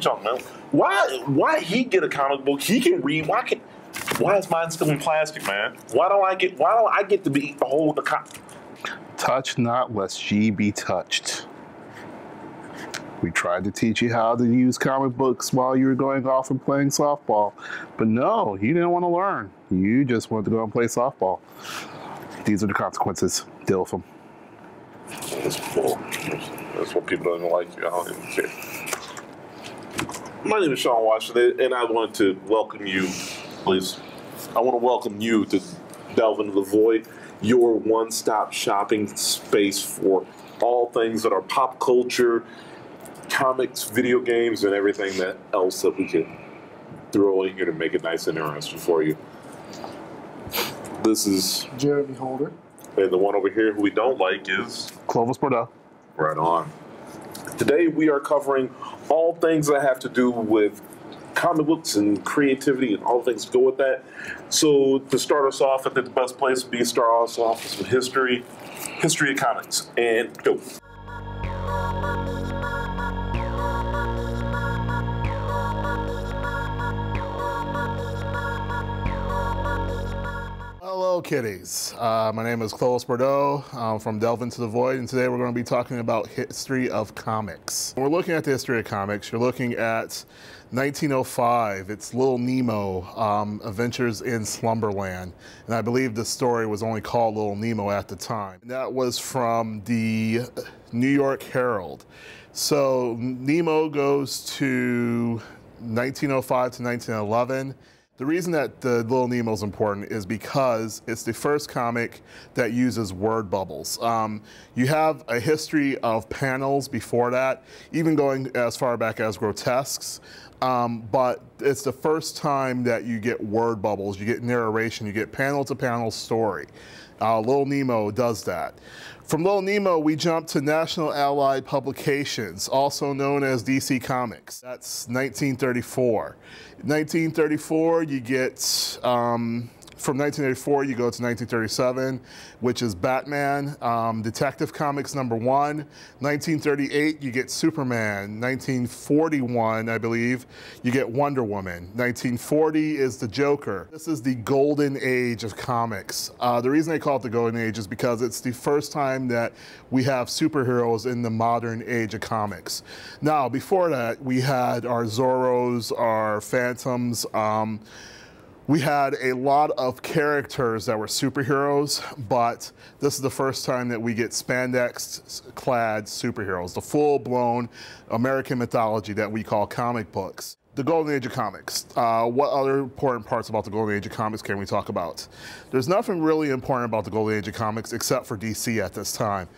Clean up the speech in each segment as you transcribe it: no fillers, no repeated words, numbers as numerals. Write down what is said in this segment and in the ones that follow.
talking about. Why he get a comic book? He can read. Why is mine still in plastic, man? Why don't I get to be hold the comic? Touch not, lest ye be touched. We tried to teach you how to use comic books while you were going off and playing softball, but no, you didn't want to learn. You just wanted to go and play softball. These are the consequences. Deal with them. That's cool. That's what people don't like you. I don't even care. My name is Sean Washington, and I want to welcome you, please. I want to welcome you to Delve into the Void, your one-stop shopping space for all things that are pop culture, comics, video games, and everything else that we can throw in here to make it nice and interesting for you. This is Jeremy Holder. And the one over here who we don't like is Clovis, Bordeaux. Right on. Today we are covering all things that have to do with comic books and creativity and all things that go with that. So to start us off, I think the best place would be to start us off with some history of comics. And go. Hello, kiddies. My name is Clovis Bordeaux. I'm from Delve into the Void, and today we're going to be talking about history of comics. When we're looking at the history of comics, you're looking at 1905. It's Little Nemo, Adventures in Slumberland, and I believe the story was only called Little Nemo at the time. And that was from the New York Herald. So Nemo goes to 1905 to 1911. The reason that the Little Nemo is important is because it's the first comic that uses word bubbles. You have a history of panels before that, even going as far back as grotesques, but it's the first time that you get word bubbles, you get narration, you get panel-to-panel story. Little Nemo does that. From Little Nemo, we jump to National Allied Publications, also known as DC Comics. That's 1934. 1934, you get, from 1984, you go to 1937, which is Batman, Detective Comics #1. 1938, you get Superman. 1941, I believe, you get Wonder Woman. 1940 is the Joker. This is the golden age of comics. The reason they call it the golden age is because it's the first time that we have superheroes in the modern age of comics. Now, before that, we had our Zorros, our Phantoms, we had a lot of characters that were superheroes, but this is the first time that we get spandex-clad superheroes, the full-blown American mythology that we call comic books. The Golden Age of Comics. What other important parts about the Golden Age of Comics can we talk about? There's nothing really important about the Golden Age of Comics except for DC at this time.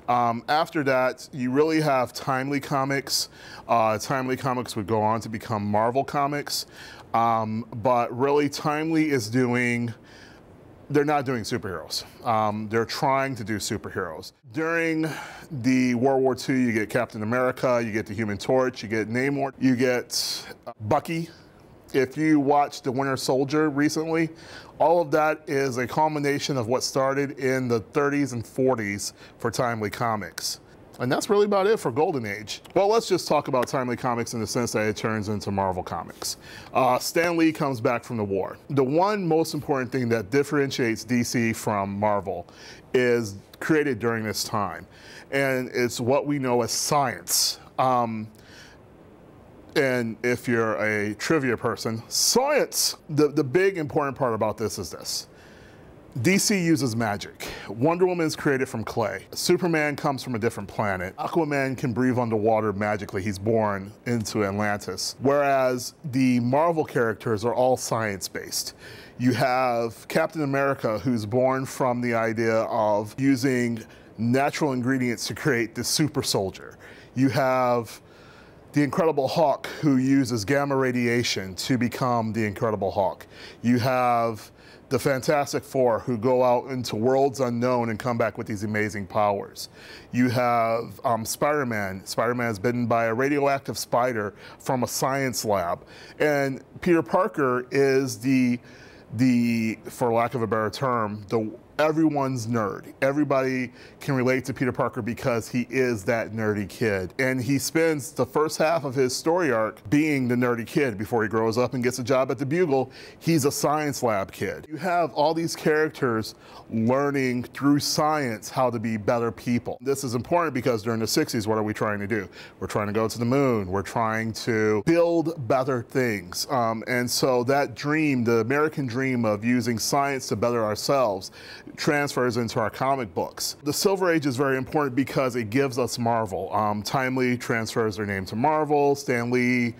After that, you really have Timely Comics. Timely Comics would go on to become Marvel Comics. But really, Timely is they're not doing superheroes. They're trying to do superheroes. During the World War II, you get Captain America, you get the Human Torch, you get Namor, you get Bucky. If you watched The Winter Soldier recently, all of that is a culmination of what started in the 30s and 40s for Timely Comics. And that's really about it for Golden Age. Well, let's just talk about Timely Comics in the sense that it turns into Marvel Comics. Stan Lee comes back from the war. The one most important thing that differentiates DC from Marvel is created during this time. And it's what we know as science. And if you're a trivia person, science! The big important part about this is this. DC uses magic. Wonder Woman is created from clay. Superman comes from a different planet. Aquaman can breathe underwater magically. He's born into Atlantis. Whereas the Marvel characters are all science-based. You have Captain America, who's born from the idea of using natural ingredients to create the super soldier. You have the Incredible Hulk, who uses gamma radiation to become the Incredible Hulk. You have the Fantastic Four, who go out into worlds unknown and come back with these amazing powers. You have Spider-Man. Spider-Man is bitten by a radioactive spider from a science lab. And Peter Parker is the for lack of a better term, everyone's nerd. Everybody can relate to Peter Parker because he is that nerdy kid. And he spends the first half of his story arc being the nerdy kid before he grows up and gets a job at the Bugle. He's a science lab kid. You have all these characters learning through science how to be better people. This is important because during the 60s, what are we trying to do? We're trying to go to the moon. We're trying to build better things. And so that dream, the American dream of using science to better ourselves, transfers into our comic books. The Silver Age is very important because it gives us Marvel. Timely transfers their name to Marvel, Stan Lee,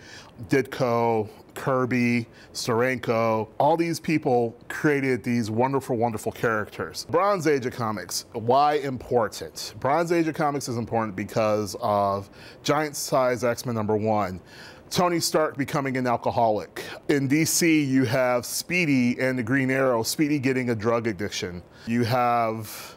Ditko, Kirby, Steranko. All these people created these wonderful, wonderful characters. Bronze Age of comics, why important? Bronze Age of comics is important because of Giant Size X-Men #1. Tony Stark becoming an alcoholic. In DC, you have Speedy and the Green Arrow, Speedy getting a drug addiction. You have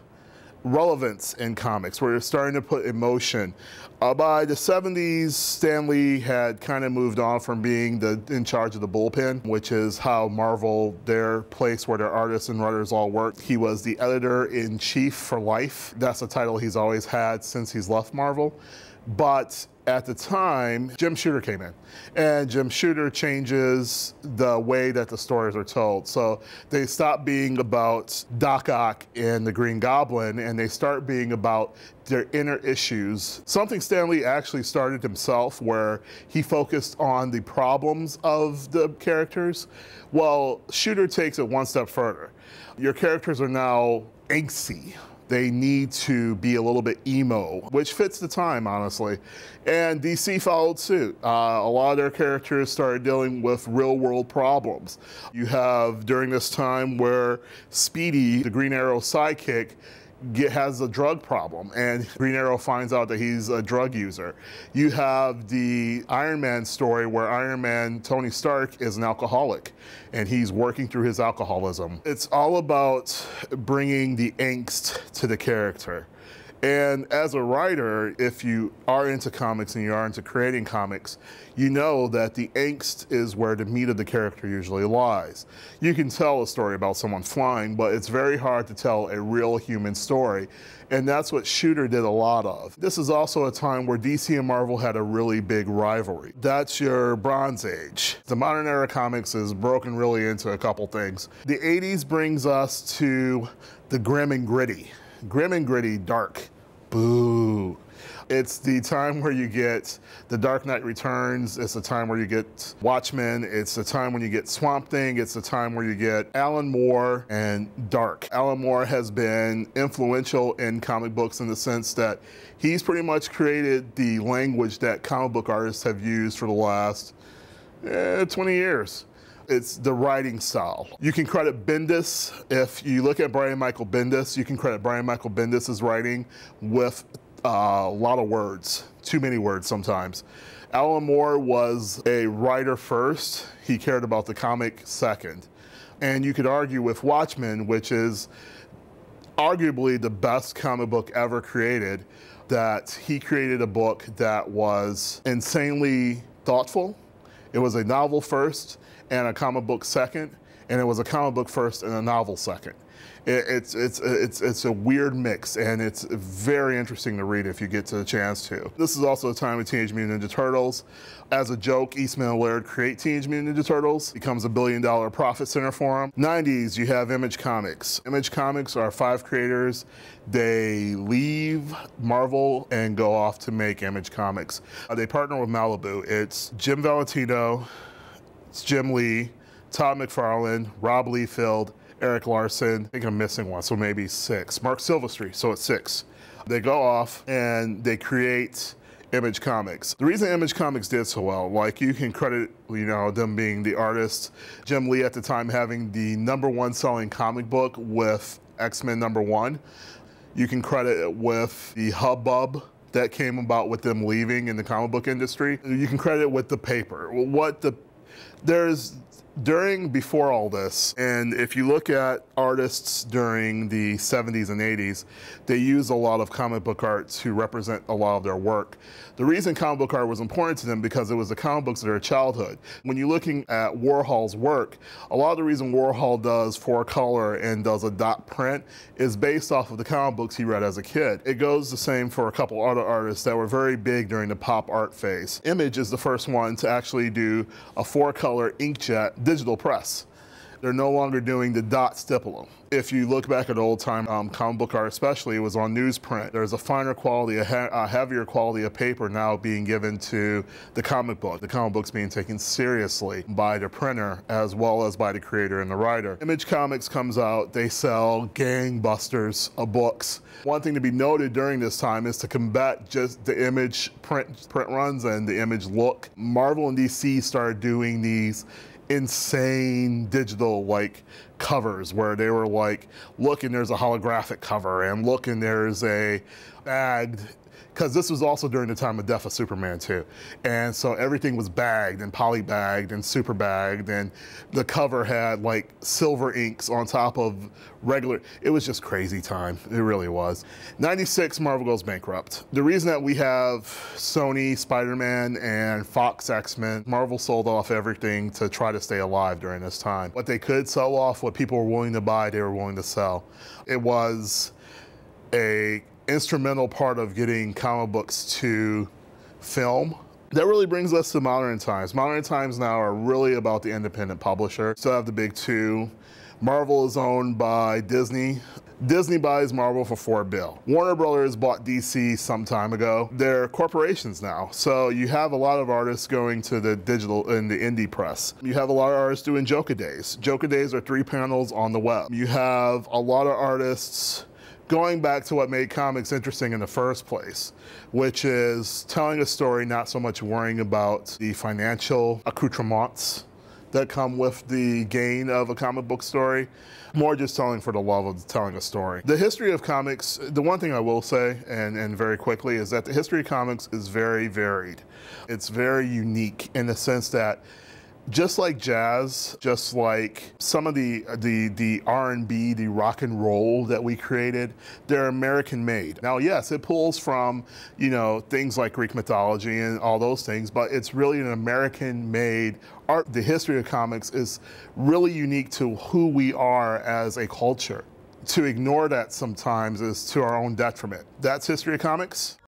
relevance in comics where you're starting to put emotion. By the 70s, Stan Lee had kind of moved on from being in charge of the bullpen, which is how Marvel, their place where their artists and writers all work. He was the editor-in-chief for life. That's a title he's always had since he's left Marvel. But at the time, Jim Shooter came in, and Jim Shooter changes the way that the stories are told. So they stop being about Doc Ock and the Green Goblin, and they start being about their inner issues. Something Stan Lee actually started himself, where he focused on the problems of the characters. Well, Shooter takes it one step further. Your characters are now angsty. They need to be a little bit emo, which fits the time, honestly. And DC followed suit. A lot of their characters started dealing with real world problems. You have during this time where Speedy, the Green Arrow sidekick, has a drug problem, and Green Arrow finds out that he's a drug user. You have the Iron Man story where Iron Man, Tony Stark, is an alcoholic, and he's working through his alcoholism. It's all about bringing the angst to the character. And as a writer, if you are into comics and you are into creating comics, you know that the angst is where the meat of the character usually lies. You can tell a story about someone flying, but it's very hard to tell a real human story. And that's what Shooter did a lot of. This is also a time where DC and Marvel had a really big rivalry. That's your Bronze Age. The modern era comics is broken really into a couple things. The 80s brings us to the grim and gritty. Grim and gritty, dark. Boo. It's the time where you get The Dark Knight Returns. It's the time where you get Watchmen. It's the time when you get Swamp Thing. It's the time where you get Alan Moore and Dark. Alan Moore has been influential in comic books in the sense that he's pretty much created the language that comic book artists have used for the last 20 years. It's the writing style. You can credit Bendis. If you look at Brian Michael Bendis, you can credit Brian Michael Bendis' writing with a lot of words, too many words sometimes. Alan Moore was a writer first. He cared about the comic second. And you could argue with Watchmen, which is arguably the best comic book ever created, that he created a book that was insanely thoughtful. It was a novel first and a comic book second, and it was a comic book first and a novel second. It's a weird mix, and it's very interesting to read if you get to the chance to. This is also a time of Teenage Mutant Ninja Turtles. As a joke, Eastman and Laird create Teenage Mutant Ninja Turtles. Becomes $1 billion profit center for them. 90s, you have Image Comics. Image Comics are 5 creators. They leave Marvel and go off to make Image Comics. They partner with Malibu. It's Jim Valentino, it's Jim Lee, Todd McFarlane, Rob Liefeld, Eric Larson. I think I'm missing one, so maybe 6. Mark Silvestri, so it's 6. They go off and they create Image Comics. The reason Image Comics did so well, like you can credit, them being the artist, Jim Lee at the time having the #1 selling comic book with X-Men #1. You can credit it with the hubbub that came about with them leaving in the comic book industry. You can credit it with the paper. Before all this, and if you look at artists during the 70s and 80s, they used a lot of comic book art to represent a lot of their work. The reason comic book art was important to them because it was the comic books of their childhood. When you're looking at Warhol's work, a lot of the reason Warhol does 4-color and does a dot print is based off of the comic books he read as a kid. It goes the same for a couple other artists that were very big during the pop art phase. Image is the first one to actually do a 4-color inkjet digital press. They're no longer doing the dot stipple. If you look back at old time comic book art especially, it was on newsprint. There's a finer quality, a heavier quality of paper now being given to the comic book. The comic book's being taken seriously by the printer as well as by the creator and the writer. Image Comics comes out, they sell gangbusters of books. One thing to be noted during this time is to combat just the image print runs and the image look. Marvel and DC started doing these insane digital like covers where they were like, look and there's a holographic cover, and look and there's a bagged, because this was also during the time of Death of Superman too. And so everything was bagged and poly-bagged and super bagged, and the cover had like silver inks on top of regular, it was just crazy time, it really was. 96, Marvel goes bankrupt. The reason that we have Sony, Spider-Man, and Fox X-Men, Marvel sold off everything to try to stay alive during this time. What they could sell off, what people were willing to buy, they were willing to sell. It was a instrumental part of getting comic books to film. That really brings us to modern times. Modern times now are really about the independent publisher. Still have the big two. Marvel is owned by Disney. Disney buys Marvel for $4 billion. Warner Brothers bought DC some time ago. They're corporations now. So you have a lot of artists going to the digital and the indie press. You have a lot of artists doing Joker Days. Joker Days are 3 panels on the web. You have a lot of artists going back to what made comics interesting in the first place, which is telling a story, not so much worrying about the financial accoutrements that come with the gain of a comic book story, more just telling for the love of telling a story. The history of comics, the one thing I will say, and very quickly, is that the history of comics is very varied. It's very unique in the sense that just like jazz, just like some of the R&B, the rock and roll that we created, they're American made. Now, yes, it pulls from, you know, things like Greek mythology and all those things, but it's really an American made art. The history of comics is really unique to who we are as a culture. To ignore that sometimes is to our own detriment. That's history of comics.